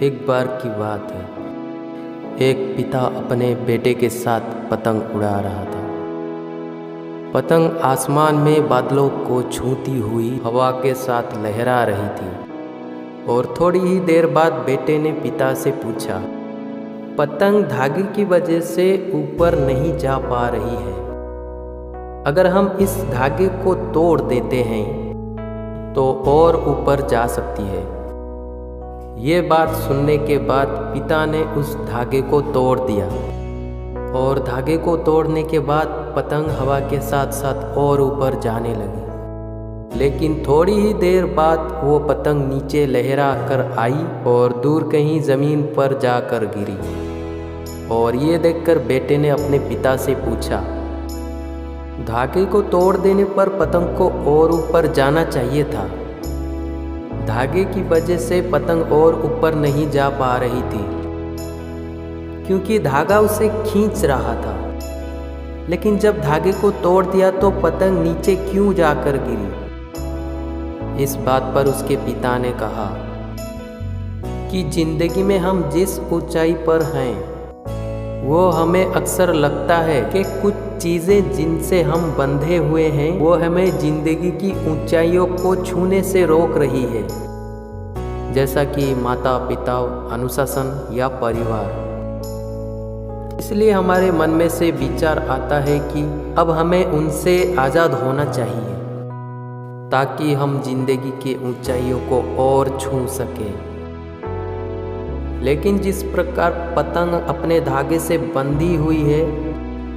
एक बार की बात है। एक पिता अपने बेटे के साथ पतंग उड़ा रहा था। पतंग आसमान में बादलों को छूती हुई हवा के साथ लहरा रही थी और थोड़ी ही देर बाद बेटे ने पिता से पूछा, पतंग धागे की वजह से ऊपर नहीं जा पा रही है। अगर हम इस धागे को तोड़ देते हैं तो और ऊपर जा सकती है। ये बात सुनने के बाद पिता ने उस धागे को तोड़ दिया और धागे को तोड़ने के बाद पतंग हवा के साथ साथ और ऊपर जाने लगी। लेकिन थोड़ी ही देर बाद वो पतंग नीचे लहरा कर आई और दूर कहीं ज़मीन पर जाकर गिरी। और ये देखकर बेटे ने अपने पिता से पूछा, धागे को तोड़ देने पर पतंग को और ऊपर जाना चाहिए था। धागे की वजह से पतंग और ऊपर नहीं जा पा रही थी क्योंकि धागा उसे खींच रहा था। लेकिन जब धागे को तोड़ दिया तो पतंग नीचे क्यों जाकर गिरी। इस बात पर उसके पिता ने कहा कि जिंदगी में हम जिस ऊंचाई पर हैं वो हमें अक्सर लगता है कि कुछ चीज़ें जिनसे हम बंधे हुए हैं वो हमें जिंदगी की ऊंचाइयों को छूने से रोक रही है, जैसा कि माता पिता, अनुशासन या परिवार। इसलिए हमारे मन में से विचार आता है कि अब हमें उनसे आज़ाद होना चाहिए ताकि हम जिंदगी की ऊंचाइयों को और छू सकें। लेकिन जिस प्रकार पतंग अपने धागे से बंधी हुई है,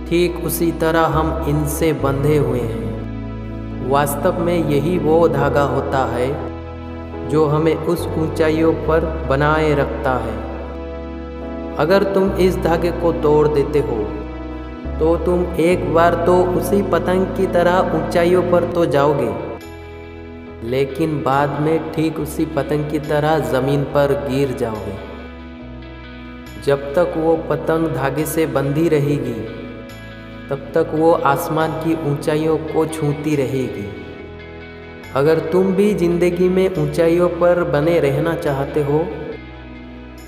ठीक उसी तरह हम इनसे बंधे हुए हैं। वास्तव में यही वो धागा होता है जो हमें उस ऊंचाइयों पर बनाए रखता है। अगर तुम इस धागे को तोड़ देते हो तो तुम एक बार तो उसी पतंग की तरह ऊंचाइयों पर तो जाओगे, लेकिन बाद में ठीक उसी पतंग की तरह ज़मीन पर गिर जाओगे। जब तक वो पतंग धागे से बंधी रहेगी तब तक वो आसमान की ऊंचाइयों को छूती रहेगी। अगर तुम भी जिंदगी में ऊंचाइयों पर बने रहना चाहते हो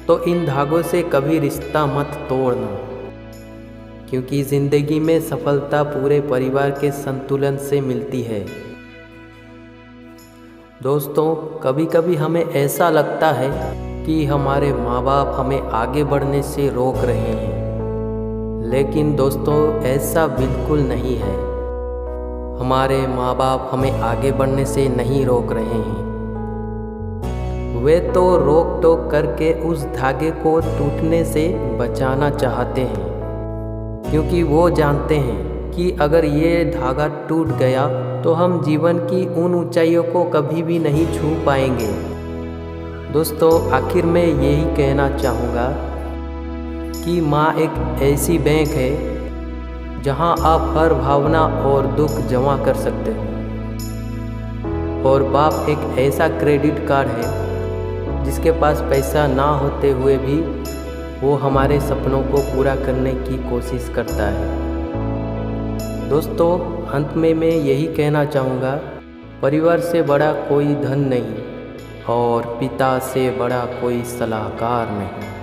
तो इन धागों से कभी रिश्ता मत तोड़ना, क्योंकि ज़िंदगी में सफलता पूरे परिवार के संतुलन से मिलती है। दोस्तों, कभी कभी हमें ऐसा लगता है कि हमारे माँ बाप हमें आगे बढ़ने से रोक रहे हैं, लेकिन दोस्तों ऐसा बिल्कुल नहीं है। हमारे माँ बाप हमें आगे बढ़ने से नहीं रोक रहे हैं। वे तो रोक टोक करके उस धागे को टूटने से बचाना चाहते हैं, क्योंकि वो जानते हैं कि अगर ये धागा टूट गया तो हम जीवन की उन ऊंचाइयों को कभी भी नहीं छू पाएंगे। दोस्तों, आखिर में यही कहना चाहूँगा कि माँ एक ऐसी बैंक है जहाँ आप हर भावना और दुख जमा कर सकते हो, और बाप एक ऐसा क्रेडिट कार्ड है जिसके पास पैसा ना होते हुए भी वो हमारे सपनों को पूरा करने की कोशिश करता है। दोस्तों, अंत में मैं यही कहना चाहूँगा, परिवार से बड़ा कोई धन नहीं और पिता से बड़ा कोई सलाहकार नहीं।